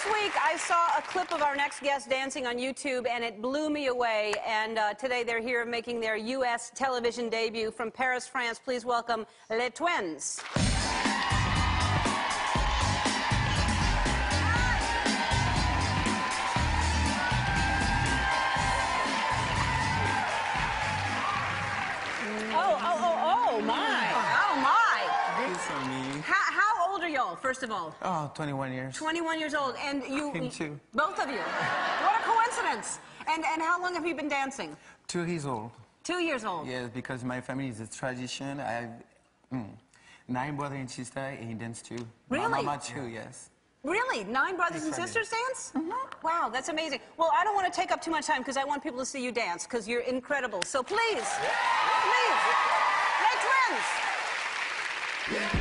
Last week, I saw a clip of our next guest dancing on YouTube, and it blew me away. And today, they're here making their U.S. television debut from Paris, France. Please welcome Les Twins. Oh, my. Oh, my. Good for me. How old are y'all, first of all? Oh, 21 years. 21 years old. And you... Him too. Both of you. What a coincidence. And how long have you been dancing? 2 years old. 2 years old? Yes, because my family is a tradition. I have 9 brothers and sisters, and he dance too. Really? My mama too, yes. Really? 9 brothers and sisters dance? Mm-hmm. Wow, that's amazing. Well, I don't want to take up too much time because I want people to see you dance because you're incredible. So please, please, Les Twins!